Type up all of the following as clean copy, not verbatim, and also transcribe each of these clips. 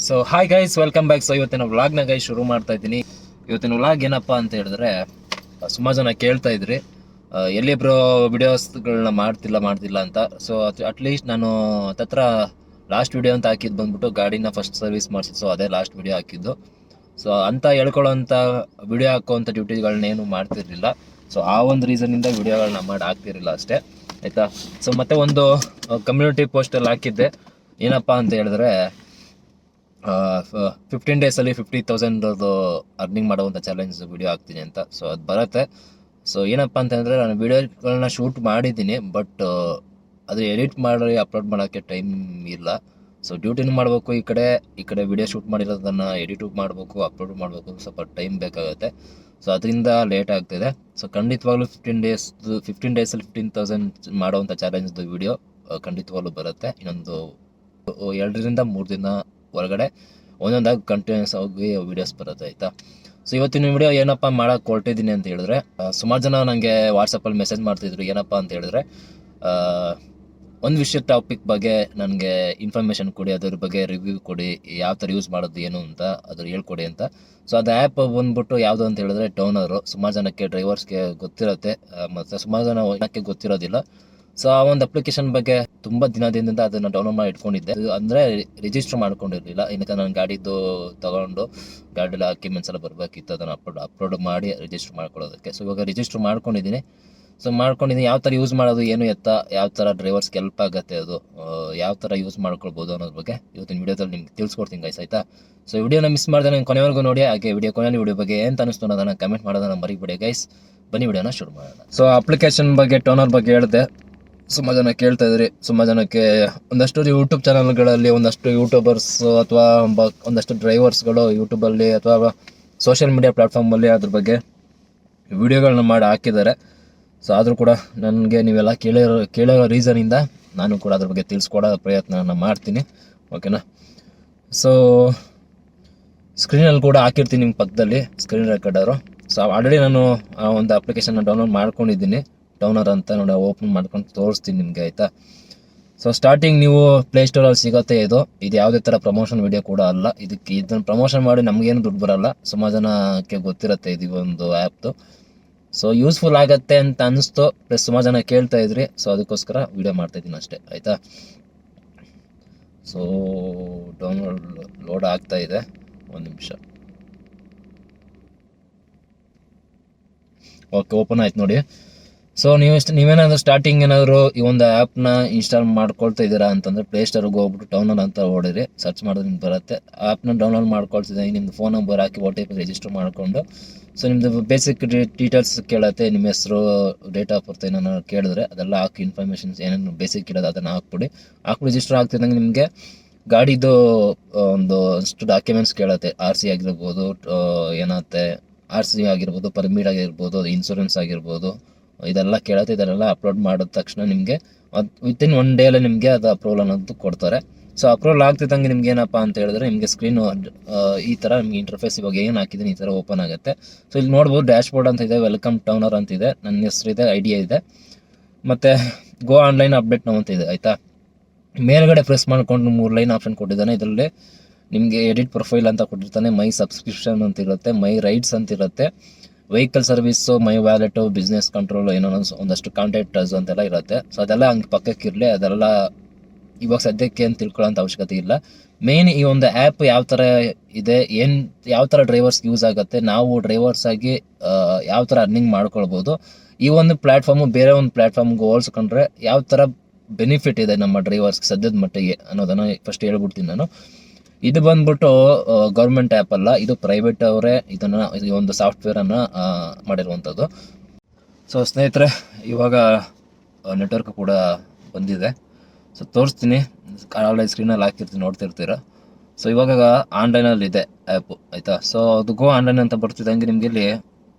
So hi guys, welcome back. So ಇವತ್ತಿನ ವ್ಲಾಗ್ನ guys ಶುರು ಮಾಡ್ತಾ ಇದ್ದೀನಿ. ಇವತ್ತಿನ ವ್ಲಾಗ್ ಏನಪ್ಪ ಅಂತ ಹೇಳಿದ್ರೆ, ಸುಮಾರು ಜನ ಕೇಳ್ತಾ ಇದ್ರಿ ಎಲ್ಲಿ ಬ್ರೋ ವಿಡಿಯೋಸ್ಗಳನ್ನ ಮಾಡ್ತಿಲ್ಲ ಅಂತ. ಸೊ ಅಟ್ಲೀಸ್ಟ್ ನಾನು ಹತ್ರ ಲಾಸ್ಟ್ ವಿಡಿಯೋ ಅಂತ ಹಾಕಿದ್ದು ಬಂದ್ಬಿಟ್ಟು ಗಾಡಿನ ಫಸ್ಟ್ ಸರ್ವಿಸ್ ಮಾಡಿಸಿದ್ದು. ಸೊ ಅದೇ ಲಾಸ್ಟ್ ವಿಡಿಯೋ ಹಾಕಿದ್ದು. ಸೊ ಅಂತ ಹೇಳ್ಕೊಳ್ಳೋಂಥ ವಿಡಿಯೋ ಹಾಕೋವಂಥ ಡ್ಯೂಟಿಗಳನ್ನೇನು ಮಾಡ್ತಿರ್ಲಿಲ್ಲ. ಸೊ ಆ ಒಂದು ರೀಸನಿಂದ ವಿಡಿಯೋಗಳನ್ನ ಮಾಡಿ ಆಗ್ತಿರಲಿಲ್ಲ ಅಷ್ಟೇ, ಆಯಿತಾ. ಸೊ ಮತ್ತೆ ಒಂದು ಕಮ್ಯುನಿಟಿ ಪೋಸ್ಟಲ್ಲಿ ಹಾಕಿದ್ದೆ, ಏನಪ್ಪ ಅಂತ ಹೇಳಿದ್ರೆ 15 ಡೇಸಲ್ಲಿ 50,000 ಅರ್ನಿಂಗ್ ಮಾಡುವಂಥ ಚಾಲೆಂಜ್ ವಿಡಿಯೋ ಹಾಕ್ತೀನಿ ಅಂತ. ಸೊ ಅದು ಬರುತ್ತೆ. ಸೊ ಏನಪ್ಪ ಅಂತಂದರೆ, ನಾನು ವಿಡಿಯೋಗಳನ್ನ ಶೂಟ್ ಮಾಡಿದ್ದೀನಿ, ಬಟ್ ಅದು ಎಡಿಟ್ ಮಾಡಿ ಅಪ್ಲೋಡ್ ಮಾಡೋಕ್ಕೆ ಟೈಮ್ ಇಲ್ಲ. ಸೊ ಡ್ಯೂಟಿನೂ ಮಾಡಬೇಕು, ಈ ಕಡೆ ವಿಡಿಯೋ ಶೂಟ್ ಮಾಡಿರೋದನ್ನು ಎಡಿಟು ಮಾಡಬೇಕು, ಅಪ್ಲೋಡ್ ಮಾಡಬೇಕು, ಸ್ವಲ್ಪ ಟೈಮ್ ಬೇಕಾಗುತ್ತೆ. ಸೊ ಅದರಿಂದ ಲೇಟ್ ಆಗ್ತಿದೆ. ಸೊ ಖಂಡಿತವಾಗ್ಲೂ 15 ಡೇಸಲ್ಲಿ 15,000 ಮಾಡೋವಂಥ ಚಾಲೆಂಜ್ದು ವಿಡಿಯೋ ಖಂಡಿತವಾಗ್ಲೂ ಬರುತ್ತೆ. ಇನ್ನೊಂದು 2 ರಿಂದ 3 ದಿನ ಹೊರಗಡೆ ಒಂದೊಂದಾಗಿ ಕಂಟಿನ್ಯೂಸ್ ಆಗಿ ವೀಡಿಯೋಸ್ ಬರುತ್ತೆ, ಆಯಿತಾ. ಸೊ ಇವತ್ತಿನ ವಿಡಿಯೋ ಏನಪ್ಪ ಮಾಡೋಕ್ಕೆ ಹೊರಟಿದ್ದೀನಿ ಅಂತ ಹೇಳಿದ್ರೆ, ಸುಮಾರು ಜನ ನನಗೆ ವಾಟ್ಸಪ್ಪಲ್ಲಿ ಮೆಸೇಜ್ ಮಾಡ್ತಿದ್ರು. ಏನಪ್ಪ ಅಂತ ಹೇಳಿದ್ರೆ, ಒಂದು ವಿಷಯ ಟಾಪಿಕ್ ಬಗ್ಗೆ ನನಗೆ ಇನ್ಫಾರ್ಮೇಷನ್ ಕೊಡಿ, ಅದ್ರ ಬಗ್ಗೆ ರಿವ್ಯೂ ಕೊಡಿ, ಯಾವ ಥರ ಯೂಸ್ ಮಾಡೋದು ಏನು ಅಂತ ಅದ್ರ ಹೇಳ್ಕೊಡಿ ಅಂತ. ಸೊ ಅದು ಆ್ಯಪ್ ಬಂದ್ಬಿಟ್ಟು ಯಾವುದು ಅಂತ ಹೇಳಿದ್ರೆ ಟೋನರು. ಸುಮಾರು ಜನಕ್ಕೆ ಡ್ರೈವರ್ಸ್ಗೆ ಗೊತ್ತಿರುತ್ತೆ, ಮತ್ತು ಸುಮಾರು ಜನಕ್ಕೆ ಗೊತ್ತಿರೋದಿಲ್ಲ. ಸೊ ಆ ಒಂದು ಅಪ್ಲಿಕೇಶನ್ ಬಗ್ಗೆ ತುಂಬ ದಿನದಿಂದ ಅದನ್ನು ಡೌನ್ಲೋಡ್ ಮಾಡಿ ಇಟ್ಕೊಂಡಿದ್ದೆ. ಅಂದರೆ ರಿಜಿಸ್ಟರ್ ಮಾಡ್ಕೊಂಡಿರಲಿಲ್ಲ. ಏನಕ್ಕೆ ನಾನು ಗಾಡಿದ್ದು ತೊಗೊಂಡು ಗಾಡಿಯಲ್ಲಿ ಡಾಕ್ಯುಮೆಂಟ್ಸ್ ಎಲ್ಲ ಬರಬೇಕಿತ್ತು, ಅದನ್ನು ಅಪ್ಲೋಡ್ ಮಾಡಿ ರಿಜಿಸ್ಟರ್ ಮಾಡ್ಕೊಳ್ಳೋದಕ್ಕೆ. ಸೊ ಇವಾಗ ರಿಜಿಸ್ಟರ್ ಮಾಡ್ಕೊಂಡಿದ್ದೀನಿ. ಯಾವ ಥರ ಯೂಸ್ ಮಾಡೋದು, ಏನು ಎತ್ತ, ಯಾವ ಥರ ಡ್ರೈವರ್ಸ್ಗೆ ಹೆಲ್ಪ್ ಆಗುತ್ತೆ, ಅದು ಯಾವ ಥರ ಯೂಸ್ ಮಾಡ್ಕೊಳ್ಬೋದು ಅನ್ನೋದ್ರ ಬಗ್ಗೆ ಇವತ್ತಿನ ವಿಡಿಯೋದಲ್ಲಿ ನಿಮ್ಗೆ ತಿಳಿಸ್ಕೊಡ್ತೀನಿ ಗೈಸ್, ಆಯಿತಾ. ಸೊ ವಿಡಿಯೋನ ಮಿಸ್ ಮಾಡಿದೆ ನಾನು ಕೊನೆವರೆಗೂ ನೋಡಿ. ಹಾಗೆ ಕೊನೆಯಲ್ಲಿ ವಿಡಿಯೋ ಬಗ್ಗೆ ಏನು ಅನಿಸ್ತು ಅನ್ನೋದನ್ನು ಕಮೆಂಟ್ ಮಾಡೋದನ್ನು ಮರಿಬೇಡಿ ಗೈಸ್. ಬನ್ನಿ ವಿಡಿಯೋನ ಶುರು ಮಾಡೋಣ. ಸೊ ಅಪ್ಲಿಕೇಶನ್ ಬಗ್ಗೆ, ಟೋನರ್ ಬಗ್ಗೆ ಹೇಳಿದೆ. ಸುಮಾರು ಜನ ಕೇಳ್ತಾ ಇದ್ರಿ. ಸುಮಾರು ಜನಕ್ಕೆ ಒಂದಷ್ಟು ಯೂಟ್ಯೂಬ್ ಚಾನಲ್ಗಳಲ್ಲಿ ಒಂದಷ್ಟು ಯೂಟ್ಯೂಬರ್ಸ್ ಅಥವಾ ಒಂದಷ್ಟು ಡ್ರೈವರ್ಸ್ಗಳು ಯೂಟ್ಯೂಬಲ್ಲಿ ಅಥವಾ ಸೋಷಿಯಲ್ ಮೀಡಿಯಾ ಪ್ಲ್ಯಾಟ್ಫಾರ್ಮಲ್ಲಿ ಅದ್ರ ಬಗ್ಗೆ ವಿಡಿಯೋಗಳನ್ನ ಮಾಡಿ ಹಾಕಿದ್ದಾರೆ. ಸೊ ಆದರೂ ಕೂಡ ನನಗೆ ನೀವೆಲ್ಲ ಕೇಳೋ ರೀಸನಿಂದ ನಾನು ಕೂಡ ಅದ್ರ ಬಗ್ಗೆ ತಿಳಿಸ್ಕೊಡೋ ಪ್ರಯತ್ನನ ಮಾಡ್ತೀನಿ, ಓಕೆನಾ. ಸೊ ಸ್ಕ್ರೀನಲ್ಲಿ ಕೂಡ ಹಾಕಿರ್ತೀನಿ ನಿಮ್ಮ ಪಕ್ಕದಲ್ಲಿ ಸ್ಕ್ರೀನ್ ರೆಕಾರ್ಡರು. ಸೊ ಆಲ್ರೆಡಿ ನಾನು ಆ ಒಂದು ಅಪ್ಲಿಕೇಶನ್ನ ಡೌನ್ಲೋಡ್ ಮಾಡ್ಕೊಂಡಿದ್ದೀನಿ, ಟೋನರ್ ಅಂತ ನೋಡಿ. ಓಪನ್ ಮಾಡ್ಕೊಂಡು ತೋರಿಸ್ತೀನಿ ನಿಮಗೆ, ಆಯಿತಾ. ಸೊ ಸ್ಟಾರ್ಟಿಂಗ್ ನೀವು ಪ್ಲೇಸ್ಟೋರಲ್ಲಿ ಸಿಗುತ್ತೆ. ಇದು ಯಾವುದೇ ಥರ ಪ್ರಮೋಷನ್ ವಿಡಿಯೋ ಕೂಡ ಅಲ್ಲ. ಇದನ್ನು ಪ್ರಮೋಷನ್ ಮಾಡಿ ನಮಗೇನು ದುಡ್ಡು ಬರೋಲ್ಲ. ಸುಮಾರು ಜನಕ್ಕೆ ಗೊತ್ತಿರುತ್ತೆ ಇದು ಒಂದು ಆ್ಯಪ್ದು. ಸೊ ಯೂಸ್ಫುಲ್ ಆಗುತ್ತೆ ಅಂತ ಅನ್ನಿಸ್ತು, ಪ್ಲಸ್ ಸುಮಾರು ಜನ ಕೇಳ್ತಾ ಇದ್ರಿ. ಸೊ ಅದಕ್ಕೋಸ್ಕರ ವಿಡಿಯೋ ಮಾಡ್ತಾಯಿದ್ದೀನಿ ಅಷ್ಟೇ, ಆಯಿತಾ. ಸೊ ಡೌನ್ಲೋಡ್ ಲೋಡ್ ಆಗ್ತಾ ಇದೆ, ಒಂದು ನಿಮಿಷ. ಓಕೆ, ಓಪನ್ ಆಯ್ತು ನೋಡಿ. ಸೊ ನೀವೇನಾದರೂ ಸ್ಟಾರ್ಟಿಂಗ್ ಏನಾದರೂ ಈ ಒಂದು ಆ್ಯಪ್ನ ಇನ್ಸ್ಟಾಲ್ ಮಾಡ್ಕೊಳ್ತಾ ಇದ್ದೀರಾ ಅಂತಂದರೆ ಪ್ಲೇಸ್ಟೋರ್ಗೆ ಹೋಗ್ಬಿಟ್ಟು ಟೋನರ್ ಅಂತ ಹೊಡಿರಿ, ಸರ್ಚ್ ಮಾಡಿದ್ರೆ ನಿಮ್ಗೆ ಬರುತ್ತೆ. ಆ್ಯಪ್ನ ಡೌನ್ಲೋಡ್ ಮಾಡ್ಕೊಳ್ತಿದ್ದೆ, ನಿಮ್ಮದು ಫೋನ್ ನಂಬರ್ ಹಾಕಿ OTP ರಿಜಿಸ್ಟರ್ ಮಾಡಿಕೊಂಡು, ಸೊ ನಿಮ್ಮದು ಬೇಸಿಕ್ ಡೀಟೇಲ್ಸ್ ಕೇಳುತ್ತೆ. ನಿಮ್ಮ ಹೆಸರು, ಡೇಟ್ ಆಫ್ ಬರ್ತ್ ಏನಾರು ಕೇಳಿದ್ರೆ ಅದೆಲ್ಲ ಹಾಕಿ, ಇನ್ಫಾರ್ಮೇಷನ್ಸ್ ಏನೇನು ಬೇಸಿಕ್ ಇರೋದು ಅದನ್ನು ಹಾಕ್ಬಿಟ್ಟು ರಿಜಿಸ್ಟರ್ ಆಗ್ತಿದ್ದಂಗೆ ನಿಮಗೆ ಗಾಡಿದು ಅಷ್ಟು ಡಾಕ್ಯುಮೆಂಟ್ಸ್ ಕೇಳುತ್ತೆ. RC ಆಗಿರ್ಬೋದು, ಏನಾಗುತ್ತೆ RC ಆಗಿರ್ಬೋದು, ಪರ್ಮಿಟ್ ಆಗಿರ್ಬೋದು, ಇನ್ಶೂರೆನ್ಸ್ ಆಗಿರ್ಬೋದು, ಇದೆಲ್ಲ ಕೇಳುತ್ತೆ. ಇದನ್ನೆಲ್ಲ ಅಪ್ಲೋಡ್ ಮಾಡಿದ ತಕ್ಷಣ ನಿಮಗೆ ವಿತಿನ್ 1 ಡೇಲೇ ನಿಮಗೆ ಅದು ಅಪ್ರೂವಲ್ ಅನ್ನೋದು ಕೊಡ್ತಾರೆ. ಸೊ ಅಪ್ರೂವಲ್ ಆಗ್ತಿದ್ದಂಗೆ ನಿಮ್ಗೆ ಏನಪ್ಪ ಅಂತ ಹೇಳಿದ್ರೆ, ನಿಮಗೆ ಸ್ಕ್ರೀನು ಈ ಥರ ನಿಮ್ಗೆ ಇಂಟರ್ಫೇಸ್ ಇವಾಗ ಏನು ಹಾಕಿದ್ದೀನಿ ಈ ಥರ ಓಪನ್ ಆಗುತ್ತೆ. ಸೊ ಇಲ್ಲಿ ನೋಡ್ಬೋದು ಡ್ಯಾಶ್ ಬೋರ್ಡ್ ಅಂತ ಇದೆ, ವೆಲ್ಕಮ್ ಟೋನರ್ ಅಂತಿದೆ, ನನ್ನ ಹೆಸರಿದೆ, ಐಡಿಯಾ ಇದೆ, ಮತ್ತು ಗೋ ಆನ್ಲೈನ್ ಅಪ್ಡೇಟ್ ನಾವು ಅಂತ ಇದೆ, ಆಯಿತಾ. ಮೇಲ್ಗಡೆ ಪ್ರೆಸ್ ಮಾಡಿಕೊಂಡು 3 ಲೈನ್ ಆಪ್ಷನ್ ಕೊಟ್ಟಿದ್ದಾನೆ. ಇದರಲ್ಲಿ ನಿಮಗೆ ಎಡಿಟ್ ಪ್ರೊಫೈಲ್ ಅಂತ ಕೊಟ್ಟಿರ್ತಾನೆ, ಮೈ ಸಬ್ಸ್ಕ್ರಿಪ್ಷನ್ ಅಂತ ಇರುತ್ತೆ, ಮೈ ರೈಡ್ಸ್ ಅಂತ ಇರುತ್ತೆ, ವೆಹಿಕಲ್ ಸರ್ವಿಸು, ಮೈ ವ್ಯಾಲೆಟು, ಬಿಸ್ನೆಸ್ ಕಂಟ್ರೋಲು, ಏನೋ ಒಂದಷ್ಟು ಕಾಂಟ್ಯಾಕ್ಟರ್ಸ್ ಅಂತೆಲ್ಲ ಇರುತ್ತೆ. ಸೊ ಅದೆಲ್ಲ ಹಂಗೆ ಪಕ್ಕಕ್ಕಿರಲಿ. ಅದೆಲ್ಲ ಇವಾಗ ಸದ್ಯಕ್ಕೆ ಏನು ತಿಳ್ಕೊಳ್ಳೋಂಥ ಅವಶ್ಯಕತೆ ಇಲ್ಲ. ಮೇಯ್ನ್ ಈ ಒಂದು ಆ್ಯಪ್ ಯಾವ ಥರ ಇದೆ, ಯಾವ ಥರ ಡ್ರೈವರ್ಸ್ಗೆ ಯೂಸ್ ಆಗುತ್ತೆ, ನಾವು ಡ್ರೈವರ್ಸ್ ಆಗಿ ಯಾವ ಥರ ಅರ್ನಿಂಗ್ ಮಾಡ್ಕೊಳ್ಬೋದು, ಈ ಒಂದು ಪ್ಲ್ಯಾಟ್ಫಾರ್ಮು ಬೇರೆ ಒಂದು ಪ್ಲ್ಯಾಟ್ಫಾರ್ಮ್ಗೆ ಹೋಲಿಸ್ಕೊಂಡ್ರೆ ಯಾವ ಥರ ಬೆನಿಫಿಟ್ ಇದೆ ನಮ್ಮ ಡ್ರೈವರ್ಸ್ಗೆ ಸದ್ಯದ ಮಟ್ಟಿಗೆ ಅನ್ನೋದನ್ನು ಫಸ್ಟ್ ಹೇಳ್ಬಿಡ್ತೀನಿ ನಾನು. ಇದು ಬಂದ್ಬಿಟ್ಟು ಗೌರ್ಮೆಂಟ್ ಆ್ಯಪ್ ಅಲ್ಲ, ಇದು ಪ್ರೈವೇಟ್ ಅವರೇ ಈ ಒಂದು ಸಾಫ್ಟ್ವೇರನ್ನು ಮಾಡಿರುವಂಥದ್ದು. ಸೊ ಸ್ನೇಹಿತರೆ, ಇವಾಗ ನೆಟ್ವರ್ಕ್ ಕೂಡ ಬಂದಿದೆ. ಸೊ ತೋರಿಸ್ತೀನಿ, ಆನ್ಲೈನ್ ಸ್ಕ್ರೀನಲ್ಲಿ ಹಾಕಿರ್ತೀನಿ, ನೋಡ್ತಿರ್ತೀರ. ಸೊ ಇವಾಗ ಆನ್ಲೈನಲ್ಲಿದೆ ಆ್ಯಪು, ಆಯಿತಾ. ಸೊ ಅದು ಗೋ ಆನ್ಲೈನ್ ಅಂತ ಬರ್ತಿದ್ದಂಗೆ ನಿಮಗೆ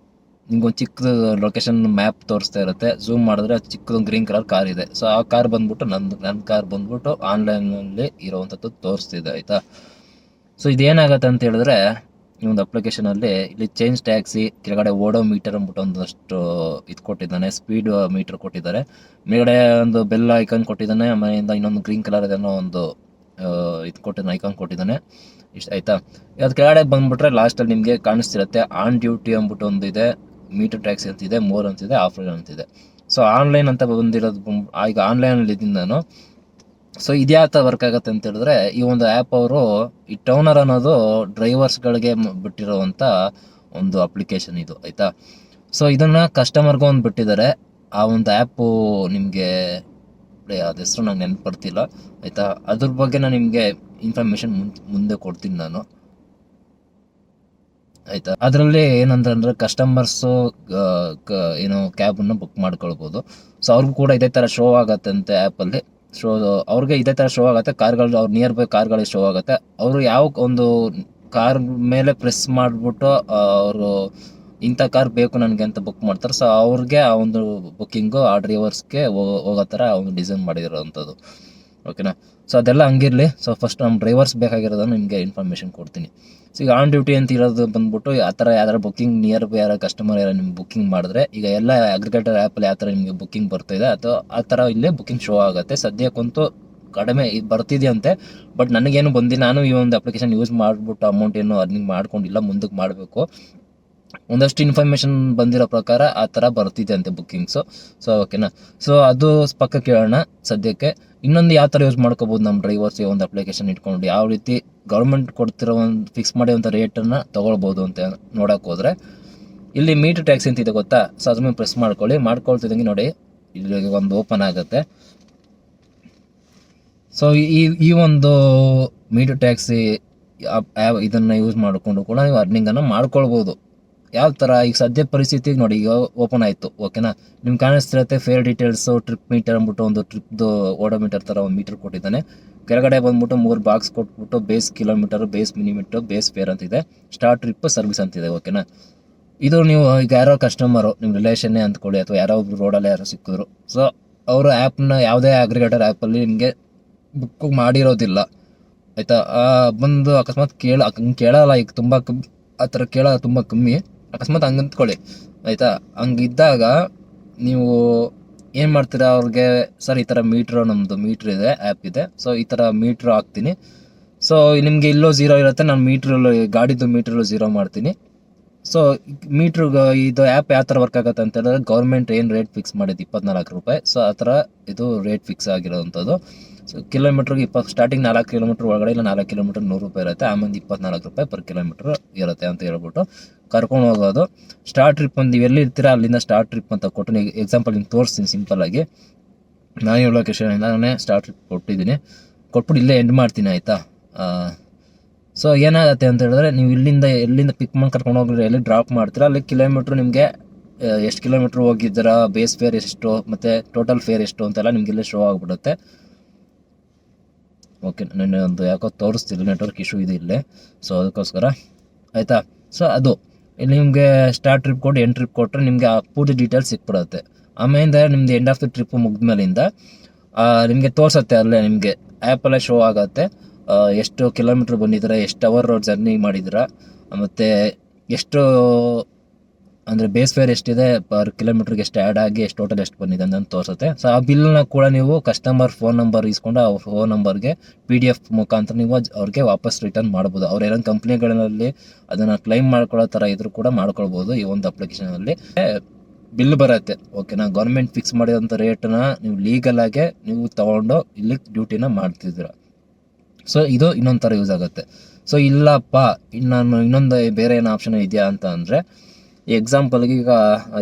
ನಿಮ್ಗೊಂದು ಚಿಕ್ಕದು ಲೊಕೇಶನ್ ಮ್ಯಾಪ್ ತೋರಿಸ್ತಾ ಇರುತ್ತೆ. ಝೂಮ್ ಮಾಡಿದ್ರೆ ಚಿಕ್ಕದೊಂದು ಗ್ರೀನ್ ಕಲರ್ ಕಾರ್ ಇದೆ. ಸೊ ಆ ಕಾರ್ ಬಂದ್ಬಿಟ್ಟು ನನ್ನ ಕಾರ್ ಬಂದ್ಬಿಟ್ಟು ಆನ್ಲೈನಲ್ಲಿ ಇರೋವಂಥದ್ದು ತೋರಿಸ್ತಿದೆ, ಆಯಿತಾ. ಸೊ ಇದೇನಾಗತ್ತೆ ಅಂತ ಹೇಳಿದ್ರೆ, ಈ ಒಂದು ಅಪ್ಲಿಕೇಶನಲ್ಲಿ ಇಲ್ಲಿ ಚೇಂಜ್ ಟ್ಯಾಕ್ಸಿ, ಕೆಳಗಡೆ ಓಡೋ ಮೀಟರ್ ಅಂದ್ಬಿಟ್ಟು ಒಂದಷ್ಟು ಇದು ಕೊಟ್ಟಿದ್ದಾನೆ, ಸ್ಪೀಡ್ ಮೀಟರ್ ಕೊಟ್ಟಿದ್ದಾರೆ, ಮೇಲ್ಗಡೆ ಒಂದು ಬೆಲ್ ಐಕನ್ ಕೊಟ್ಟಿದ್ದಾನೆ, ಆಮೇಲಿಂದ ಇನ್ನೊಂದು ಗ್ರೀನ್ ಕಲರ್ ಏನೋ ಒಂದು ಇದು ಕೊಟ್ಟಿದ್ದಾನೆ, ಐಕಾನ್ ಕೊಟ್ಟಿದ್ದಾನೆ. ಇಷ್ಟ ಆಯ್ತಾ. ಅದು ಕೆಳಗಡೆ ಬಂದ್ಬಿಟ್ರೆ ಲಾಸ್ಟಲ್ಲಿ ನಿಮಗೆ ಕಾಣಿಸ್ತಿರುತ್ತೆ ಆನ್ ಡ್ಯೂಟಿ ಅಂದ್ಬಿಟ್ಟು ಒಂದಿದೆ, ಮೀಟರ್ ಟ್ಯಾಕ್ಸಿ ಅಂತಿದೆ, ಮೋರ್ ಅಂತಿದೆ, ಆಫ್ಲೈನ್ ಅಂತಿದೆ. ಸೊ ಆನ್ಲೈನ್ ಅಂತ ಬಂದಿರೋದು ಈಗ ಆನ್ಲೈನಲ್ಲಿ ಇದ್ದೀನಿ ನಾನು. ಸೊ ಇದ್ಯಾವ ಥರ ವರ್ಕ್ ಆಗುತ್ತೆ ಅಂತ ಹೇಳಿದ್ರೆ, ಈ ಒಂದು ಆ್ಯಪ್ ಅವರು ಈ ಟೌನರ್ ಅನ್ನೋದು ಡ್ರೈವರ್ಸ್ಗಳಿಗೆ ಬಿಟ್ಟಿರೋವಂಥ ಒಂದು ಅಪ್ಲಿಕೇಶನ್ ಇದು, ಆಯಿತಾ. ಸೊ ಇದನ್ನು ಕಸ್ಟಮರ್ಗೂ ಒಂದು ಬಿಟ್ಟಿದ್ದಾರೆ. ಆ ಒಂದು ಆ್ಯಪು ನಿಮಗೆ ಅದು ಹೆಸರು ನಂಗೆ ನೆನಪು ಬರ್ತಿಲ್ಲ, ಆಯಿತಾ. ಅದ್ರ ಬಗ್ಗೆ ನಾನು ನಿಮಗೆ ಇನ್ಫಾರ್ಮೇಷನ್ ಮುಂದೆ ಕೊಡ್ತೀನಿ ನಾನು, ಆಯಿತಾ. ಅದರಲ್ಲಿ ಏನಂತಂದರೆ ಕಸ್ಟಮರ್ಸು ಏನು ಕ್ಯಾಬನ್ನು ಬುಕ್ ಮಾಡ್ಕೊಳ್ಬೋದು. ಸೊ ಅವ್ರಿಗೂ ಕೂಡ ಇದೇ ಥರ ಶೋ ಆಗುತ್ತೆ ಅಂತೆ ಆ್ಯಪಲ್ಲಿ. ಶೋ ಅವ್ರಿಗೆ ಇದೇ ಥರ ಶೋ ಆಗುತ್ತೆ, ಕಾರ್ಗಳು ಅವ್ರು ನಿಯರ್ ಬೈ ಕಾರ್ಗಳಿಗೆ ಶೋ ಆಗುತ್ತೆ. ಅವರು ಯಾವ ಒಂದು ಕಾರ್ ಮೇಲೆ ಪ್ರೆಸ್ ಮಾಡಿಬಿಟ್ಟು ಅವರು ಇಂಥ ಕಾರ್ ಬೇಕು ನನಗೆ ಅಂತ ಬುಕ್ ಮಾಡ್ತಾರೆ. ಸೊ ಅವ್ರಿಗೆ ಆ ಒಂದು ಬುಕ್ಕಿಂಗು ಆ ಡ್ರೈವರ್ಸ್ಗೆ ಹೋಗೋ ಥರ ಒಂದು ಡಿಸೈನ್ ಮಾಡಿರೋವಂಥದ್ದು, ಓಕೆನಾ. ಸೊ ಅದೆಲ್ಲ ಹಂಗಿರಲಿ. ಸೊ ಫಸ್ಟ್ ನಮ್ಮ ಡ್ರೈವರ್ಸ್ ಬೇಕಾಗಿರೋದನ್ನು ನಿಮಗೆ ಇನ್ಫಾರ್ಮೇಷನ್ ಕೊಡ್ತೀನಿ. ಸೊ ಈಗ ಆನ್ ಡ್ಯೂಟಿ ಅಂತ ಇರೋದು ಬಂದ್ಬಿಟ್ಟು ಆ ಥರ ಯಾವ್ದಾರು ಬುಕ್ಕಿಂಗ್ ನಿಯರ್ ಬೈ ಯಾರು ಕಸ್ಟಮರ್ ಯಾರು ನಿಮ್ಗೆ ಬುಕ್ಕಿಂಗ್ ಮಾಡಿದ್ರೆ, ಈಗ ಎಲ್ಲ ಅಗ್ರಿಗೇಟರ್ ಆ್ಯಪಲ್ಲಿ ಯಾವ ಥರ ನಿಮಗೆ ಬುಕ್ಕಿಂಗ್ ಬರ್ತಾಯಿದೆ ಅಥವಾ ಆ ಥರ ಇಲ್ಲೇ ಬುಕ್ಕಿಂಗ್ ಶೋ ಆಗುತ್ತೆ. ಸದ್ಯಕ್ಕಂತೂ ಕಡಿಮೆ ಬರ್ತಿದೆಯಂತೆ, ಬಟ್ ನನಗೇನು ಬಂದಿಲ್ಲ. ನಾನು ಈ ಒಂದು ಅಪ್ಲಿಕೇಶನ್ ಯೂಸ್ ಮಾಡಿಬಿಟ್ಟು ಅಮೌಂಟ್ ಏನು ಅರ್ನಿಂಗ್ ಮಾಡ್ಕೊಂಡಿಲ್ಲ, ಮುಂದಕ್ಕೆ ಮಾಡಬೇಕು. ಒಂದಷ್ಟು ಇನ್ಫಾರ್ಮೇಷನ್ ಬಂದಿರೋ ಪ್ರಕಾರ ಆ ಥರ ಬರ್ತಿದೆ ಅಂತೆ ಬುಕ್ಕಿಂಗ್ಸು. ಸೊ ಓಕೆನಾ. ಸೊ ಅದು ಪಕ್ಕಕ್ಕೆ ಕೇಳೋಣ. ಸದ್ಯಕ್ಕೆ ಇನ್ನೊಂದು ಯಾವ ಥರ ಯೂಸ್ ಮಾಡ್ಕೋಬೋದು ನಮ್ಮ ಡ್ರೈವರ್ಸ್, ಈ ಒಂದು ಅಪ್ಲಿಕೇಶನ್ ಇಟ್ಕೊಂಡು ಯಾವ ರೀತಿ ಗೌರ್ಮೆಂಟ್ ಕೊಡ್ತಿರೋ ಒಂದು ಫಿಕ್ಸ್ ಮಾಡಿರೋಂಥ ರೇಟನ್ನು ತೊಗೊಳ್ಬೋದು ಅಂತ ನೋಡೋಕೆ ಹೋದರೆ, ಇಲ್ಲಿ ಮೀಟರ್ ಟ್ಯಾಕ್ಸಿ ಅಂತ ಇದೆ ಗೊತ್ತಾ. ಸೊ ಅದನ್ನು ಪ್ರೆಸ್ ಮಾಡ್ಕೊಳ್ತಿದ್ದಂಗೆ ನೋಡಿ ಇಲ್ಲಿ ಒಂದು ಓಪನ್ ಆಗುತ್ತೆ. ಸೊ ಈ ಒಂದು ಮೀಟರ್ ಟ್ಯಾಕ್ಸಿ ಇದನ್ನು ಯೂಸ್ ಮಾಡಿಕೊಂಡು ಕೂಡ ನೀವು ಅರ್ನಿಂಗನ್ನು ಮಾಡ್ಕೊಳ್ಬೋದು. ಯಾವ ಥರ ಈಗ ಸದ್ಯ ಪರಿಸ್ಥಿತಿಗೆ ನೋಡಿ, ಈಗ ಓಪನ್ ಆಯಿತು, ಓಕೆನಾ. ನಿಮ್ಗೆ ಕಾಣಿಸ್ತಿರುತ್ತೆ ಫೇರ್ ಡೀಟೇಲ್ಸು, ಟ್ರಿಪ್ ಮೀಟರ್ ಅಂದ್ಬಿಟ್ಟು ಒಂದು ಟ್ರಿಪ್ದು ಓಡೋಮೀಟರ್ ಥರ ಒಂದು ಮೀಟರ್ ಕೊಟ್ಟಿದ್ದಾನೆ. ಕೆಳಗಡೆ ಬಂದ್ಬಿಟ್ಟು 3 ಬಾಕ್ಸ್ ಕೊಟ್ಬಿಟ್ಟು ಬೇಸ್ ಕಿಲೋಮೀಟರ್, ಬೇಸ್ ಮಿನಿಮೀಟರ್, ಬೇಸ್ ಫೇರ್ ಅಂತಿದೆ, ಸ್ಟಾರ್ಟ್ ಟ್ರಿಪ್, ಸರ್ವಿಸ್ ಅಂತಿದೆ, ಓಕೆನಾ. ಇದು ನೀವು ಈಗ ಯಾರೋ ಕಸ್ಟಮರು ನಿಮ್ಮ ರಿಲೇಷನ್ನೇ ಅಂದ್ಕೊಳ್ಳಿ, ಅಥವಾ ಯಾರೋ ಒಬ್ರು ರೋಡಲ್ಲಿ ಯಾರೋ ಸಿಕ್ಕಿದ್ರು. ಸೊ ಅವರು ಆ್ಯಪ್ನ ಯಾವುದೇ ಅಗ್ರಿಗೇಟರ್ ಆ್ಯಪಲ್ಲಿ ನಿಮಗೆ ಬುಕ್ ಮಾಡಿರೋದಿಲ್ಲ, ಆಯಿತಾ. ಬಂದು ಅಕಸ್ಮಾತ್ ಕೇಳಲ್ಲ. ಈಗ ತುಂಬ ಆ ಥರ ಕೇಳೋದು ತುಂಬ ಕಮ್ಮಿ. ಅಕಸ್ಮಾತ್ ಹಂಗೆ ಅಂದ್ಕೊಳ್ಳಿ, ಆಯಿತಾ. ಹಂಗಿದ್ದಾಗ ನೀವು ಏನು ಮಾಡ್ತೀರಾ, ಅವ್ರಿಗೆ ಸರ್ ಈ ಥರ ನಮ್ಮದು ಮೀಟ್ರ್ ಇದೆ, ಆ್ಯಪ್ ಇದೆ, ಸೊ ಈ ಥರ ಮೀಟ್ರ್ ಹಾಕ್ತೀನಿ. ಸೊ ನಿಮಗೆ ಇಲ್ಲೋ 0 ಇರುತ್ತೆ, ನಾನು ಮೀಟ್ರಲ್ಲೂ ಗಾಡಿದು ಮೀಟ್ರಲ್ಲೂ 0 ಮಾಡ್ತೀನಿ. ಸೊ ಮೀಟ್ರಿಗೆ ಇದು ಆ್ಯಪ್ ಯಾವ ಥರ ವರ್ಕ್ ಆಗುತ್ತೆ ಅಂತ ಹೇಳಿದ್ರೆ, ಗೌರ್ಮೆಂಟ್ ಏನು ರೇಟ್ ಫಿಕ್ಸ್ ಮಾಡಿದ್ದು 24 ರೂಪಾಯಿ. ಸೊ ಆ ಥರ ಇದು ರೇಟ್ ಫಿಕ್ಸ್ ಆಗಿರೋವಂಥದ್ದು. ಸೊ ಕಿಲೋಮೀಟ್ರಿಗೆ ಸ್ಟಾರ್ಟಿಂಗ್ 4 ಕಿಲೋಮೀಟ್ರ್ ಒಳಗಡೆ ಇಲ್ಲ 4 ಕಿಲೋಮೀಟ್ರ್ 100 ರೂಪಾಯಿ ಇರುತ್ತೆ. ಆಮೇಲೆ 24 ರೂಪಾಯಿ ಪರ್ ಕಿಲೋಮೀಟ್ರ್ ಇರುತ್ತೆ ಅಂತ ಹೇಳ್ಬಿಟ್ಟು ಕರ್ಕೊಂಡು ಹೋಗೋದು. ಸ್ಟಾರ್ಟ್ ಟ್ರಿಪ್ ನೀವು ಎಲ್ಲಿ ಇರ್ತೀರಾ ಅಲ್ಲಿಂದ ಸ್ಟಾರ್ಟ್ ಟ್ರಿಪ್ ಅಂತ ಕೊಟ್ಟು, ಎಕ್ಸಾಂಪಲ್ ನಿಮ್ಗೆ ತೋರಿಸ್ತೀನಿ ಸಿಂಪಲ್ಲಾಗಿ. ನಾನು ಈ ಲೊಕೇಶನಿಂದ ನಾನೇ ಸ್ಟಾರ್ಟ್ ಟ್ರಿಪ್ ಕೊಟ್ಬಿಟ್ಟು ಇಲ್ಲೇ ಎಂಡ್ ಮಾಡ್ತೀನಿ, ಆಯಿತಾ. ಸೊ ಏನಾಗುತ್ತೆ ಅಂತ ಹೇಳಿದ್ರೆ, ನೀವು ಎಲ್ಲಿಂದ ಪಿಕ್ ಮಾಡಿ ಕರ್ಕೊಂಡು ಹೋಗಿದ್ರೆ ಎಲ್ಲಿ ಡ್ರಾಪ್ ಮಾಡ್ತೀರಾ ಅಲ್ಲಿ ಕಿಲೋಮೀಟ್ರ್ ನಿಮಗೆ ಎಷ್ಟು ಕಿಲೋಮೀಟ್ರ್ ಹೋಗಿದ್ದೀರಾ, ಬೇಸ್ ಫೇರ್ ಎಷ್ಟು ಮತ್ತು ಟೋಟಲ್ ಫೇರ್ ಎಷ್ಟು ಅಂತೆಲ್ಲ ನಿಮ್ಗೆ ಇಲ್ಲೇ ಶೋ ಆಗಿಬಿಡುತ್ತೆ. ಓಕೆ, ನಾನು ಒಂದು ಯಾಕೋ ತೋರಿಸ್ತಿಲ್ಲ, ನೆಟ್ವರ್ಕ್ ಇಶ್ಯೂ ಇದೆ ಇಲ್ಲೇ, ಸೊ ಅದಕ್ಕೋಸ್ಕರ, ಆಯಿತಾ. ಸೊ ಅದು ಇಲ್ಲಿ ನಿಮಗೆ ಸ್ಟಾರ್ಟ್ ಟ್ರಿಪ್ ಕೊಟ್ಟು ಎಂಡ್ ಟ್ರಿಪ್ ಕೊಟ್ಟರೆ ನಿಮಗೆ ಆ ಪೂರ್ತಿ ಡೀಟೇಲ್ಸ್ ಸಿಕ್ಬಿಡುತ್ತೆ. ಆಮೇಲೆ ನಿಮ್ಮದು ಎಂಡ್ ಆಫ್ ದ ಟ್ರಿಪ್ ಮುಗಿದ್ಮೇಲಿಂದ ನಿಮಗೆ ತೋರಿಸುತ್ತೆ, ಅಲ್ಲೇ ನಿಮಗೆ ಆ್ಯಪಲ್ಲೇ ಶೋ ಆಗುತ್ತೆ ಎಷ್ಟು ಕಿಲೋಮೀಟ್ರ್ ಬಂದಿದ್ದೀರಾ, ಎಷ್ಟು ಅವರ್ ಜರ್ನಿ ಮಾಡಿದ್ದೀರಾ, ಮತ್ತು ಎಷ್ಟು ಅಂದರೆ ಬೇಸ್ ಫೇರ್ ಎಷ್ಟಿದೆ, ಪರ್ ಕಿಲೋಮೀಟ್ರಿಗೆ ಎಷ್ಟು ಆ್ಯಡ್ ಆಗಿ ಎಷ್ಟು ಟೋಟಲ್ ಎಷ್ಟು ಬಂದಿದೆ ಅಂತ ತೋರಿಸುತ್ತೆ. ಸೊ ಆ ಬಿಲ್ನ ಕೂಡ ನೀವು ಕಸ್ಟಮರ್ ಫೋನ್ ನಂಬರ್ ಇಸ್ಕೊಂಡು ಆ ಫೋನ್ ನಂಬರ್ಗೆ PDF ಮುಖಾಂತರ ನೀವು ಅವ್ರಿಗೆ ವಾಪಸ್ ರಿಟರ್ನ್ ಮಾಡ್ಬೋದು. ಅವ್ರು ಏನೋ ಕಂಪ್ನಿಗಳಲ್ಲಿ ಅದನ್ನು ಕ್ಲೈಮ್ ಮಾಡ್ಕೊಳ್ಳೋ ಥರ ಇದ್ರೂ ಕೂಡ ಮಾಡ್ಕೊಳ್ಬೋದು. ಈ ಒಂದು ಅಪ್ಲಿಕೇಶನಲ್ಲಿ ಬಿಲ್ ಬರುತ್ತೆ, ಓಕೆನಾ. ಗೌರ್ಮೆಂಟ್ ಫಿಕ್ಸ್ ಮಾಡಿರೋಂಥ ರೇಟನ್ನ ನೀವು ಲೀಗಲಾಗೆ ನೀವು ತೊಗೊಂಡು ಇಲ್ಲಿ ಡ್ಯೂಟಿನ ಮಾಡ್ತಿದ್ದೀರ. ಸೊ ಇದು ಇನ್ನೊಂದು ಥರ ಯೂಸ್ ಆಗುತ್ತೆ. ಸೊ ಇಲ್ಲಪ್ಪ ನಾನು ಇನ್ನೊಂದು ಬೇರೆ ಏನೋ ಆಪ್ಷನ್ ಇದೆಯಾ ಅಂತ ಅಂದರೆ, ಎಕ್ಸಾಂಪಲ್ಗೆ ಈಗ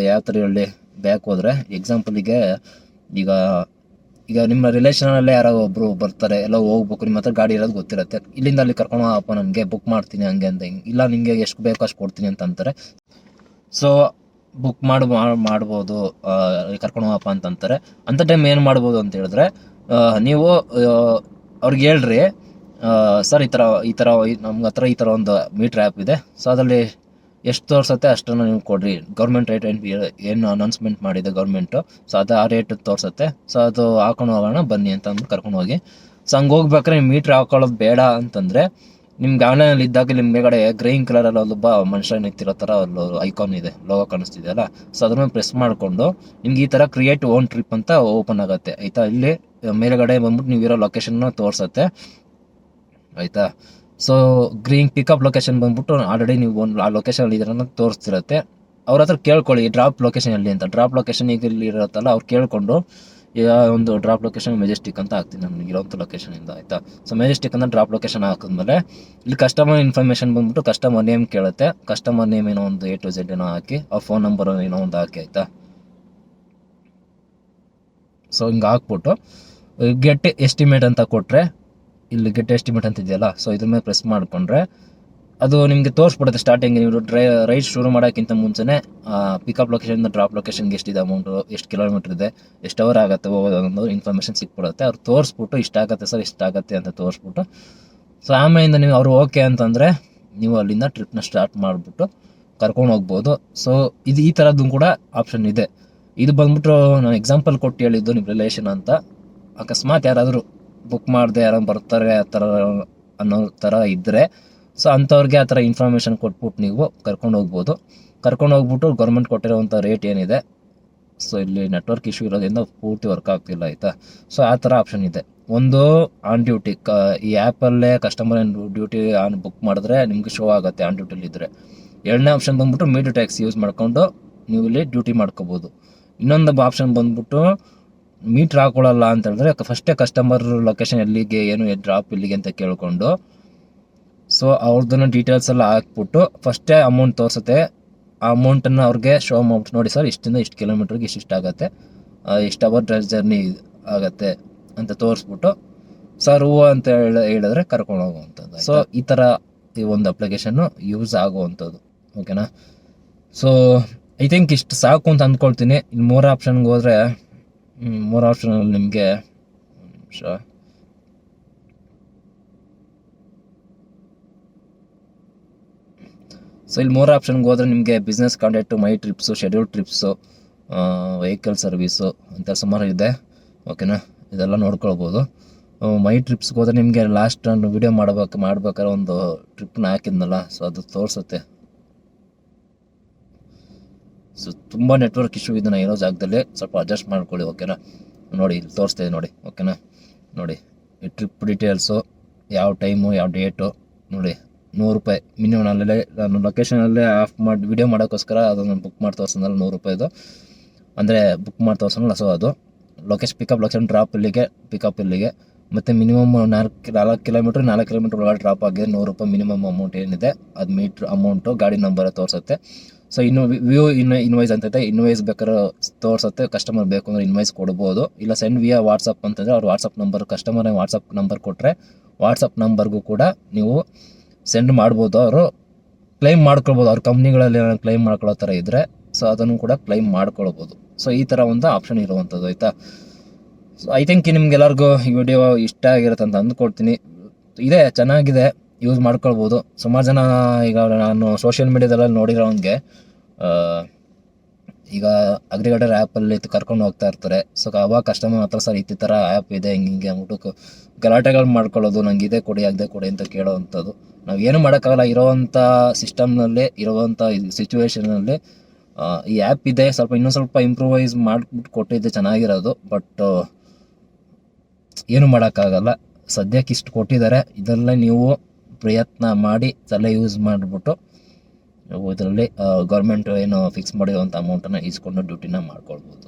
ಯಾವ ಥರ ಹೇಳಿ, ಬ್ಯಾಕ್ ಹೋದರೆ ಎಕ್ಸಾಂಪಲಿಗೆ ಈಗ ನಿಮ್ಮ ರಿಲೇಷನಲ್ಲೇ ಯಾರೋ ಒಬ್ಬರು ಬರ್ತಾರೆ, ಎಲ್ಲ ಹೋಗ್ಬೇಕು, ನಿಮ್ಮ ಹತ್ರ ಗಾಡಿ ಇರೋದು ಗೊತ್ತಿರುತ್ತೆ, ಇಲ್ಲಿಂದ ಅಲ್ಲಿ ಕರ್ಕೊಂಡು ಹೋಗಪ್ಪ, ನನಗೆ ಬುಕ್ ಮಾಡ್ತೀನಿ ಹಂಗೆ ಅಂತ ಹಿಂಗೆ, ಇಲ್ಲ ನಿಮಗೆ ಎಷ್ಟು ಬೇಕೋ ಅಷ್ಟು ಕೊಡ್ತೀನಿ ಅಂತ ಅಂತಾರೆ. ಸೊ ಬುಕ್ ಮಾಡ್ಬೋದು, ಕರ್ಕೊಂಡು ಹೋಗಪ್ಪ ಅಂತಂತಾರೆ. ಅಂಥ ಟೈಮ್ ಏನು ಮಾಡ್ಬೋದು ಅಂತ ಹೇಳಿದ್ರೆ, ನೀವು ಅವ್ರಿಗೆ ಹೇಳ್ರಿ, ಸರ್ ಈ ಥರ ನಮ್ಗೆ ಹತ್ರ ಈ ಥರ ಒಂದು ಮೀಟ್ರ್ ಆ್ಯಪ್ ಇದೆ, ಸೊ ಅದರಲ್ಲಿ ಎಷ್ಟು ತೋರಿಸುತ್ತೆ ಅಷ್ಟನ್ನು ನೀವು ಕೊಡ್ರಿ, ಗೌರ್ಮೆಂಟ್ ರೇಟ್ ಏನು ಅನೌನ್ಸ್ಮೆಂಟ್ ಮಾಡಿದೆ ಗೌರ್ಮೆಂಟು, ಸೊ ಅದು ಆ ರೇಟ್ ತೋರಿಸುತ್ತೆ, ಸೊ ಅದು ಹಾಕೊಂಡು ಹೋಗೋಣ ಬನ್ನಿ ಅಂತ ಅಂದ್ಬಿಟ್ಟು ಕರ್ಕೊಂಡು ಹೋಗಿ. ಸೊ ಹಂಗೆ ಹೋಗ್ಬೇಕಾದ್ರೆ ನೀವು ಮೀಟ್ರ್ ಹಾಕೊಳ್ಳೋದು ಬೇಡ ಅಂತಂದರೆ, ನಿಮ್ಗೆ ಆನ್ಲೈನಲ್ಲಿ ಇದ್ದಾಗ ನಿಮ್ಮ ಮೇಗಡೆ ಗ್ರೀನ್ ಕಲರಲ್ಲಿ ಒಬ್ಬ ಮನುಷ್ಯ ನಿಂತಿರೋ ಥರ ಅಲ್ಲೊಂದು ಐಕಾನ್ ಇದೆ, ಲೋಗೋ ಕಾಣಿಸ್ತಿದೆಯಲ್ಲ, ಸೊ ಅದನ್ನು ಪ್ರೆಸ್ ಮಾಡಿಕೊಂಡು ನಿಮ್ಗೆ ಈ ಥರ ಕ್ರಿಯೇಟ್ ಓನ್ ಟ್ರಿಪ್ ಅಂತ ಓಪನ್ ಆಗುತ್ತೆ, ಆಯಿತಾ. ಇಲ್ಲಿ ಮೇಲ್ಗಡೆ ಬಂದ್ಬಿಟ್ಟು ನೀವಿರೋ ಲೊಕೇಶನ್ನ ತೋರಿಸುತ್ತೆ. ಆಯಿತಾ. ಸೊ ಗ್ರೀನ್ ಪಿಕಪ್ ಲೊಕೇಶನ್ ಬಂದ್ಬಿಟ್ಟು ಆಲ್ರೆಡಿ ನೀವು ಆ ಲೊಕೇಶನ್ ಇದನ್ನು ತೋರಿಸ್ತಿರತ್ತೆ. ಅವ್ರ ಹತ್ರ ಕೇಳ್ಕೊಳ್ಳಿ ಡ್ರಾಪ್ ಲೊಕೇಶನ್ ಎಲ್ಲಿ ಅಂತ. ಡ್ರಾಪ್ ಲೊಕೇಶನ್ ಈಗ ಇಲ್ಲಿ ಇರುತ್ತಲ್ಲ, ಅವ್ರು ಕೇಳಿಕೊಂಡು ಒಂದು ಡ್ರಾಪ್ ಲೊಕೇಶನ್ ಮೆಜೆಸ್ಟಿಕ್ ಅಂತ ಹಾಕ್ತೀನಿ ನನಗೆ ಇರೋಂಥ ಲೊಕೇಶನಿಂದ, ಆಯಿತಾ. ಸೊ ಮೆಜೆಸ್ಟಿಕ್ ಅಂತ ಡ್ರಾಪ್ ಲೊಕೇಶನ್ ಹಾಕಿದ್ಮೇಲೆ ಇಲ್ಲಿ ಕಸ್ಟಮರ್ ಇನ್ಫಾರ್ಮೇಷನ್ ಬಂದ್ಬಿಟ್ಟು ಕಸ್ಟಮರ್ ನೇಮ್ ಕೇಳುತ್ತೆ. ಕಸ್ಟಮರ್ ನೇಮ್ ಏನೋ ಒಂದು A to Z ಏನೋ ಹಾಕಿ, ಅವ್ರ ಫೋನ್ ನಂಬರ್ ಏನೋ ಒಂದು ಹಾಕಿ, ಆಯಿತಾ. ಸೊ ಹಿಂಗೆ ಹಾಕ್ಬಿಟ್ಟು ಗೆಟ್ ಎಸ್ಟಿಮೇಟ್ ಅಂತ ಕೊಟ್ಟರೆ, ಇಲ್ಲಿ ಗೆಟ್ ಎಸ್ಟಿಮೇಟ್ ಅಂತ ಇದೆಯಲ್ಲ, ಸೊ ಇದ್ರ ಮೇಲೆ ಪ್ರೆಸ್ ಮಾಡಿಕೊಂಡ್ರೆ ಅದು ನಿಮಗೆ ತೋರಿಸ್ಬಿಡುತ್ತೆ. ಸ್ಟಾರ್ಟಿಂಗ್ ನೀವು ರೈಡ್ ಶುರು ಮಾಡೋಕ್ಕಿಂತ ಮುಂಚೆನೇ ಪಿಕಪ್ ಲೊಕೇಶನ್ ಡ್ರಾಪ್ ಲೊಕೇಶನ್ಗೆ ಎಷ್ಟಿದೆ ಅಮೌಂಟು, ಎಷ್ಟು ಕಿಲೋಮೀಟ್ರ್ ಇದೆ, ಎಷ್ಟು ಅವರ್ ಆಗುತ್ತೆ ಹೋಗೋದು ಇನ್ಫಾರ್ಮೇಷನ್ ಸಿಕ್ಬಿಡುತ್ತೆ. ಅವ್ರು ತೋರಿಸ್ಬಿಟ್ಟು ಇಷ್ಟಾಗತ್ತೆ ಸರ್, ಇಷ್ಟಾಗತ್ತೆ ಅಂತ ತೋರಿಸ್ಬಿಟ್ಟು, ಸೊ ಆಮೇಲಿಂದ ನೀವು ಅವರು ಓಕೆ ಅಂತಂದರೆ ನೀವು ಅಲ್ಲಿಂದ ಟ್ರಿಪ್ನ ಸ್ಟಾರ್ಟ್ ಮಾಡಿಬಿಟ್ಟು ಕರ್ಕೊಂಡು ಹೋಗ್ಬೋದು. ಸೊ ಇದು ಈ ಥರದ್ದು ಕೂಡ ಆಪ್ಷನ್ ಇದೆ. ಇದು ಬಂದ್ಬಿಟ್ಟು ನಾನು ಎಕ್ಸಾಂಪಲ್ ಕೊಟ್ಟು ಹೇಳಿದ್ದು ನಿಮ್ಮ ರಿಲೇಷನ್ ಅಂತ. ಅಕಸ್ಮಾತ್ ಯಾರಾದರೂ ಬುಕ್ ಮಾಡದೆ ಯಾರು ಬರ್ತಾರೆ ಆ ಥರ ಅನ್ನೋ ಥರ ಇದ್ದರೆ, ಸೊ ಅಂಥವ್ರಿಗೆ ಆ ಥರ ಇನ್ಫಾರ್ಮೇಷನ್ ಕೊಟ್ಬಿಟ್ಟು ನೀವು ಕರ್ಕೊಂಡು ಹೋಗ್ಬೋದು. ಕರ್ಕೊಂಡು ಹೋಗ್ಬಿಟ್ಟು ಗೌರ್ಮೆಂಟ್ ಕೊಟ್ಟಿರೋವಂಥ ರೇಟ್ ಏನಿದೆ, ಸೊ ಇಲ್ಲಿ ನೆಟ್ವರ್ಕ್ ಇಶ್ಯೂ ಇರೋದ್ರಿಂದ ಪೂರ್ತಿ ವರ್ಕ್ ಆಗ್ತಿಲ್ಲ, ಆಯಿತಾ. ಸೊ ಆ ಥರ ಆಪ್ಷನ್ ಇದೆ. ಒಂದು ಆನ್ ಡ್ಯೂಟಿ, ಈ ಆ್ಯಪಲ್ಲೇ ಕಸ್ಟಮರ್ ಡ್ಯೂಟಿ ಆನ್ ಬುಕ್ ಮಾಡಿದ್ರೆ ನಿಮಗೆ ಶೋ ಆಗುತ್ತೆ ಆನ್ ಡ್ಯೂಟಿಲಿದ್ದರೆ. ಎರಡನೇ ಆಪ್ಷನ್ ಬಂದ್ಬಿಟ್ಟು ಮೀಟರ್ ಟ್ಯಾಕ್ಸಿ ಯೂಸ್ ಮಾಡ್ಕೊಂಡು ನೀವು ಇಲ್ಲಿ ಡ್ಯೂಟಿ ಮಾಡ್ಕೋಬೋದು. ಇನ್ನೊಂದು ಆಪ್ಷನ್ ಬಂದ್ಬಿಟ್ಟು ಮೀಟ್ರ್ ಹಾಕೊಳ್ಳಲ್ಲ ಅಂತ ಹೇಳಿದ್ರೆ ಫಸ್ಟೇ ಕಸ್ಟಮರ್ ಲೊಕೇಶನ್ ಎಲ್ಲಿಗೆ, ಏನು ಡ್ರಾಪ್ ಇಲ್ಲಿಗೆ ಅಂತ ಕೇಳಿಕೊಂಡು, ಸೊ ಅವ್ರದ್ದನ್ನು ಡೀಟೇಲ್ಸ್ ಎಲ್ಲ ಹಾಕ್ಬಿಟ್ಟು ಫಸ್ಟೇ ಅಮೌಂಟ್ ತೋರಿಸುತ್ತೆ. ಆ ಅಮೌಂಟನ್ನು ಅವ್ರಿಗೆ ಶೋ ಮಾಡ್ಬಿಟ್ಟು, ನೋಡಿ ಸರ್ ಇಷ್ಟಿಂದ ಇಷ್ಟು ಕಿಲೋಮೀಟ್ರಿಗೆ ಇಷ್ಟು ಆಗುತ್ತೆ, ಇಷ್ಟು ಅವರ್ ಜರ್ನಿ ಆಗುತ್ತೆ ಅಂತ ತೋರಿಸ್ಬಿಟ್ಟು ಸರ್ ಹೂವು ಅಂತ ಹೇಳಿದ್ರೆ ಕರ್ಕೊಂಡು ಹೋಗುವಂಥದ್ದು. ಸೊ ಈ ಥರ ಈ ಒಂದು ಅಪ್ಲಿಕೇಶನ್ನು ಯೂಸ್ ಆಗುವಂಥದ್ದು, ಓಕೆನಾ. ಸೊ ಐ ಥಿಂಕ್ ಇಷ್ಟು ಸಾಕು ಅಂತ ಅಂದ್ಕೊಳ್ತೀನಿ. ಇನ್ನು 3 ಆಪ್ಷನ್ಗೆ ಹೋದರೆ 3 ಆಪ್ಷನಲ್ಲಿ ನಿಮಗೆ ಸೊ ಇಲ್ಲಿ 3 ಆಪ್ಷನ್ಗೆ ಹೋದರೆ ನಿಮಗೆ business contact, my trips, schedule trips, vehicle service ಅಂತ ಸುಮಾರು ಇದೆ, ಓಕೆನಾ. ಇದೆಲ್ಲ ನೋಡ್ಕೊಳ್ಬೋದು. ಮೈ ಟ್ರಿಪ್ಸ್ಗೆ ಹೋದರೆ ನಿಮಗೆ ಲಾಸ್ಟ್ ನಾನು ವೀಡಿಯೋ ಮಾಡ್ಬೇಕಾದ್ರೆ ಒಂದು ಟ್ರಿಪ್ನ ಹಾಕಿದ್ನಲ್ಲ, ಸೊ ಅದು ತೋರಿಸುತ್ತೆ. ಸೊ ತುಂಬ ನೆಟ್ವರ್ಕ್ ಇಶ್ಯೂ ಇದೆ ಇರೋ ಜಾಗದಲ್ಲಿ, ಸ್ವಲ್ಪ ಅಡ್ಜಸ್ಟ್ ಮಾಡ್ಕೊಳ್ಳಿ, ಓಕೆನಾ. ನೋಡಿ ಇಲ್ಲಿ ತೋರಿಸ್ತಾಯಿದೆ ನೋಡಿ, ಓಕೆನಾ. ನೋಡಿ ಈ ಟ್ರಿಪ್ ಡೀಟೇಲ್ಸು, ಯಾವ ಟೈಮು, ಯಾವ ಡೇಟು, ನೋಡಿ ₹100 ಮಿನಿಮಮ್. ಅಲ್ಲೇ ನಾನು ಲೊಕೇಶನಲ್ಲೇ ಆಫ್ ಮಾಡಿ ವಿಡಿಯೋ ಮಾಡೋಕ್ಕೋಸ್ಕರ ಅದನ್ನು ಬುಕ್ ಮಾಡಿ ತೋರಿಸೋದ್ರಲ್ಲಿ ₹100 ಅಂದರೆ ಬುಕ್ ಮಾಡಿ ತೋರಿಸೋಲ್ಲ. ಸೊ ಅದು ಪಿಕಪ್ ಲೊಕೇಶನ್ ಡ್ರಾಪ್ ಇಲ್ಲಿಗೆ, ಪಿಕಪ್ ಇಲ್ಲಿಗೆ, ಮತ್ತು ಮಿನಿಮಮ್ 4 ಕಿಲೋಮೀಟ್ರ್ ಒಳಗಡೆ ಡ್ರಾಪ್ ಆಗಿದೆ ₹100 ಮಿನಿಮಮ್ ಅಮೌಂಟ್ ಏನಿದೆ ಅದು ಮೀಟ್ರ್ ಅಮೌಂಟು ಗಾಡಿ ನಂಬರ್ ತೋರಿಸುತ್ತೆ. ಸೊ ಇನ್ನು ಇನ್ವಾಯ್ಸ್ ಅಂತೈತೆ, ಇನ್ವಾಯ್ಸ್ ಬೇಕಾದ್ರೆ ತೋರಿಸುತ್ತೆ. ಕಸ್ಟಮರ್ ಬೇಕು ಅಂದರೆ ಇನ್ವಾಯ್ಸ್ ಕೊಡ್ಬೋದು, ಇಲ್ಲ ಸೆಂಡ್ ವಿಯಾ ವಾಟ್ಸಪ್ ಅಂತಂದರೆ ಅವ್ರು WhatsApp number, customer WhatsApp number ಕೊಟ್ಟರೆ ವಾಟ್ಸಪ್ ನಂಬರ್ಗೂ ಕೂಡ ನೀವು ಸೆಂಡ್ ಮಾಡ್ಬೋದು. ಅವರು ಕ್ಲೈಮ್ ಮಾಡ್ಕೊಳ್ಬೋದು, ಅವ್ರ ಕಂಪ್ನಿಗಳಲ್ಲಿ ಕ್ಲೈಮ್ ಮಾಡ್ಕೊಳ್ಳೋ ಥರ ಇದ್ದರೆ, ಸೊ ಅದನ್ನು ಕೂಡ ಕ್ಲೈಮ್ ಮಾಡ್ಕೊಳ್ಬೋದು. ಸೊ ಈ ಥರ ಒಂದು ಆಪ್ಷನ್ ಇರುವಂಥದ್ದು, ಆಯಿತಾ. ಸೊ ಐ ಥಿಂಕ್ ನಿಮ್ಗೆಲ್ಲರಿಗೂ ಈ ವಿಡಿಯೋ ಇಷ್ಟ ಆಗಿರುತ್ತೆ ಅಂತ ಅಂದ್ಕೊಳ್ತೀನಿ. ಇದೆ ಚೆನ್ನಾಗಿದೆ, ಯೂಸ್ ಮಾಡ್ಕೊಳ್ಬೋದು. ಸುಮಾರು ಜನ ಈಗ ನಾನು ಸೋಷಿಯಲ್ ಮೀಡಿಯಾದಲ್ಲಿ ನೋಡಿರೋಂಗೆ ಈಗ ಅಗ್ರಿಗೇಟರ್ ಆ್ಯಪಲ್ಲಿ ಕರ್ಕೊಂಡು ಹೋಗ್ತಾ ಇರ್ತಾರೆ. ಸೊ ಅವಾಗ ಕಸ್ಟಮರ್ ಹತ್ರ ಸರ್ ಈ ಥರ ಆ್ಯಪ್ ಇದೆ ಹಿಂಗೆ ಅಂದ್ಬಿಟ್ಟು ಗಲಾಟೆಗಳು ಮಾಡ್ಕೊಳ್ಳೋದು, ನಂಗೆ ಇದೇ ಕೊಡಿ ಅದೇ ಕೊಡಿ ಅಂತ ಕೇಳೋವಂಥದ್ದು. ನಾವು ಏನು ಮಾಡೋಕ್ಕಾಗಲ್ಲ, ಇರೋವಂಥ ಸಿಸ್ಟಮ್ನಲ್ಲಿ, ಇರೋವಂಥ ಸಿಚುವೇಷನಲ್ಲಿ ಈ ಆ್ಯಪ್ ಇದೆ, ಇನ್ನೂ ಸ್ವಲ್ಪ ಇಂಪ್ರೂವೈಸ್ ಮಾಡಿಬಿಟ್ಟು ಕೊಟ್ಟಿದ್ದೆ ಚೆನ್ನಾಗಿರೋದು. ಬಟ್ ಏನು ಮಾಡೋಕ್ಕಾಗಲ್ಲ, ಸದ್ಯಕ್ಕೆ ಇಷ್ಟು ಕೊಟ್ಟಿದ್ದಾರೆ. ಇದರಲ್ಲೇ ನೀವು ಪ್ರಯತ್ನ ಮಾಡಿ ತಲೆ ಯೂಸ್ ಮಾಡಿಬಿಟ್ಟು ಇದರಲ್ಲಿ ಗೌರ್ಮೆಂಟ್ ಏನು ಫಿಕ್ಸ್ ಮಾಡಿರುವಂಥ ಅಮೌಂಟನ್ನು ಇಸ್ಕೊಂಡು ಡ್ಯೂಟಿನ ಮಾಡ್ಕೊಳ್ಬೋದು.